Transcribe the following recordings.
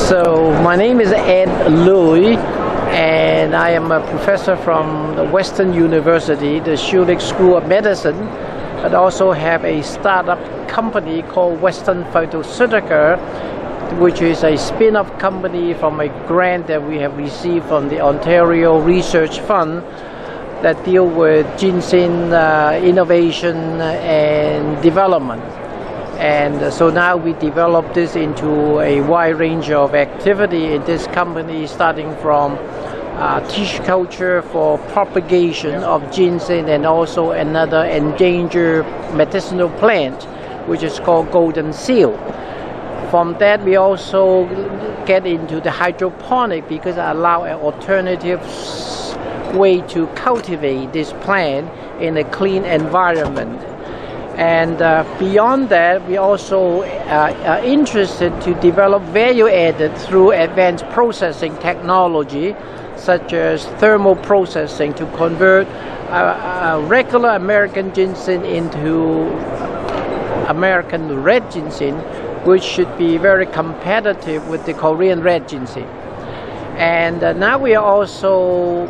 So my name is Ed Louis, and I am a professor from the Western University, the Schulich School of Medicine, but also have a startup company called Western Phytoceutica, which is a spin-off company from a grant that we have received from the Ontario Research Fund that deal with ginseng innovation and development. And so now we develop this into a wide range of activity in this company, starting from tissue culture for propagation of ginseng and also another endangered medicinal plant, which is called golden seal. From that, we also get into the hydroponic because it allows an alternative way to cultivate this plant in a clean environment. And beyond that, we also are interested to develop value added through advanced processing technology, such as thermal processing, to convert regular American ginseng into American red ginseng, which should be very competitive with the Korean red ginseng. And now we are also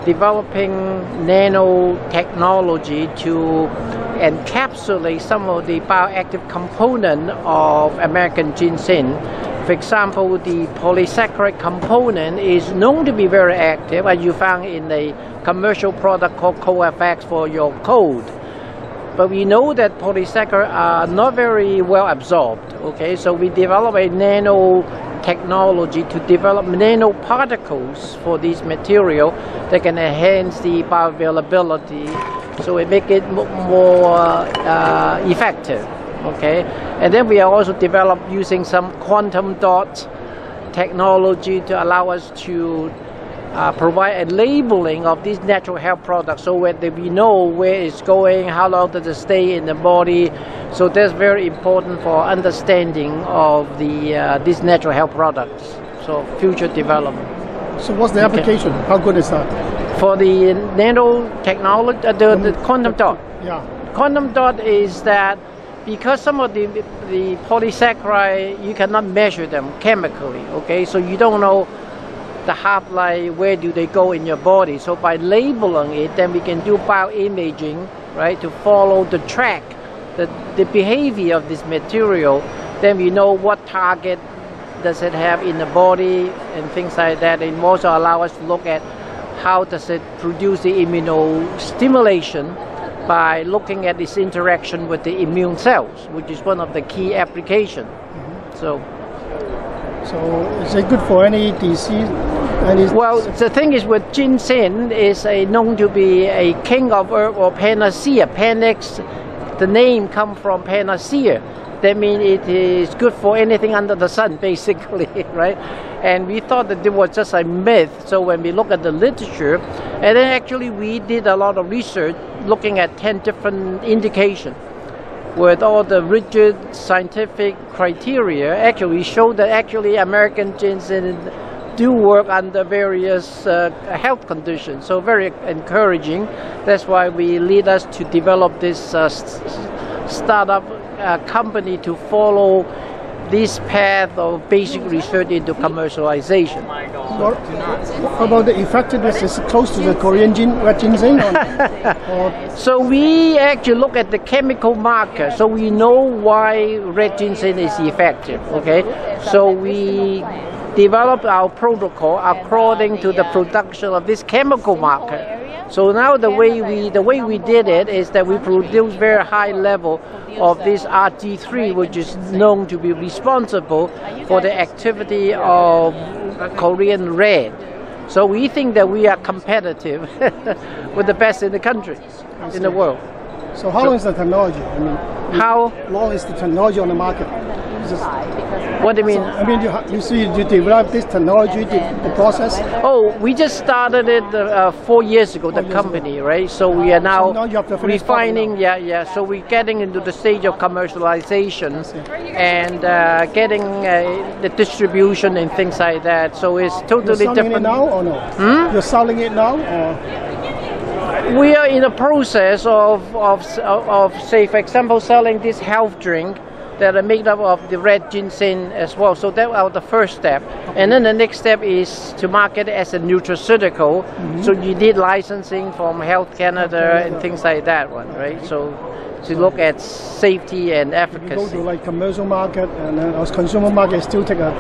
developing nanotechnology to encapsulate some of the bioactive component of American ginseng. For example, the polysaccharide component is known to be very active, as you found in a commercial product called CoFX for your cold. But we know that polysaccharides are not very well absorbed. Okay, so we develop a nanotechnology to develop nanoparticles for this material that can enhance the bioavailability, so it make it more effective. Okay, and then we are also developed using some quantum dot technology to allow us to provide a labeling of these natural health products, so that we know where it's going, how long does it stay in the body. So that's very important for understanding of the these natural health products. So future development. So what's the application? Okay. How good is that? For the nanotechnology, the quantum dot. Yeah. Quantum dot is that because some of the polysaccharide, you cannot measure them chemically. Okay, so you don't know the half-life, where do they go in your body. So by labeling it, then we can do bioimaging, right, to follow the track, the behavior of this material. Then we know what target does it have in the body and things like that. And also allow us to look at how does it produce the immunostimulation by looking at its interaction with the immune cells, which is one of the key applications. So is it good for any disease? Well, the thing is with ginseng is known to be a king of herb or panacea. Panax, the name comes from panacea. That means it is good for anything under the sun, basically, right? And we thought that it was just a myth. So when we look at the literature, and then actually we did a lot of research looking at 10 different indications. With all the rigid scientific criteria, actually showed that actually American ginseng do work under various health conditions. So very encouraging. That's why we lead us to develop this startup company to follow this path of basic research into commercialization. How about the effectiveness? Is it close to the Korean red ginseng? So we actually look at the chemical marker, so we know why red ginseng is effective. Okay, so we developed our protocol according to the production of this chemical marker. So now the way we did it is that we produce very high level of this RG3, which is known to be responsible for the activity of Korean red. So we think that we are competitive with the best in the country, in the world. So how long is the technology? I mean, how long is the technology on the market? What do you mean? So, I mean, you developed this technology, the process? Oh, we just started it 4 years ago, the company, right? So we are now refining, so we're getting into the stage of commercialization and getting the distribution and things like that. So it's totally different. You're selling it now or no? You're selling it now or? We are in the process of say, for example, selling this health drink that are made up of the red ginseng as well. So that was the first step. And then the next step is to market it as a nutraceutical. So you need licensing from Health Canada and things like that one, right? So to look at safety and efficacy. If you go to like commercial market and as consumer market, still take a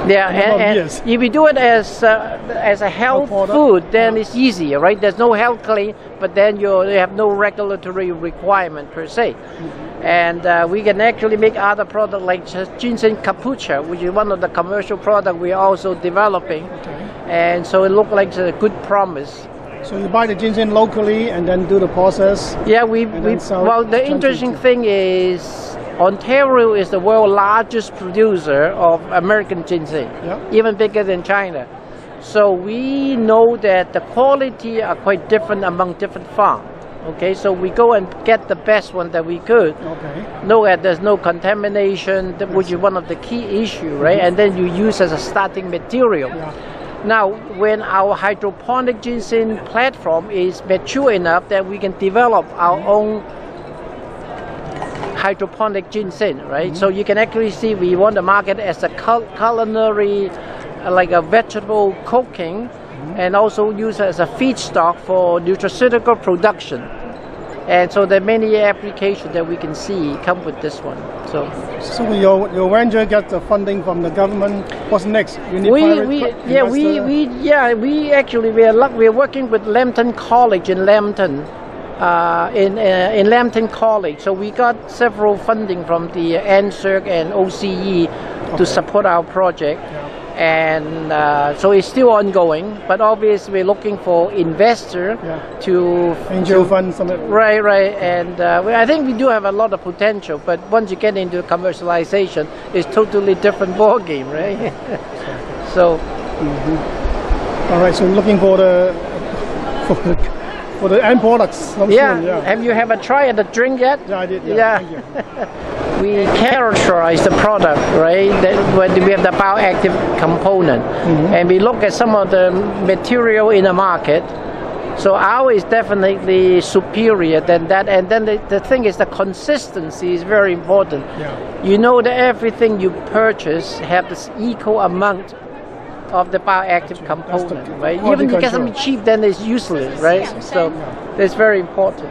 and if you do it as a health food, then it's easier, right? There's no health claim, but then you have no regulatory requirement per se. And we can actually make other products like ginseng kombucha, which is one of the commercial products we are also developing. And so it looks like a good promise. So you buy the ginseng locally and then do the process? Yeah, well, the interesting thing is Ontario is the world's largest producer of American ginseng, even bigger than China. So we know that the quality are quite different among different farms. Okay, so we go and get the best one that we could. Know that there's no contamination, which is one of the key issues, right? And then you use as a starting material. Now, when our hydroponic ginseng platform is mature enough that we can develop our own hydroponic ginseng, right? So you can actually see we want to market as a culinary, like a vegetable cooking, and also use it as a feedstock for nutraceutical production. And so there are many applications that we can see come with this one. So your venture got the funding from the government. What's next? You need we're working with Lambton College in Lambton. In Lambton College, so we got several funding from the NSERC and OCE to support our project, and so it's still ongoing. But obviously, we're looking for investor to angel fund some. Right, and I think we do have a lot of potential. But once you get into commercialization, it's totally different ball game, right? So, all right. So looking for the end products. Have you ever tried the drink yet? Yeah, I did. Thank you. We characterize the product, right? When we have the bioactive component, and we look at some of the material in the market. So ours is definitely superior than that. And then the thing is, the consistency is very important. You know that everything you purchase have this equal amount of the bioactive component, right? Even if you get something cheap, then it's useless, right? So it's very important.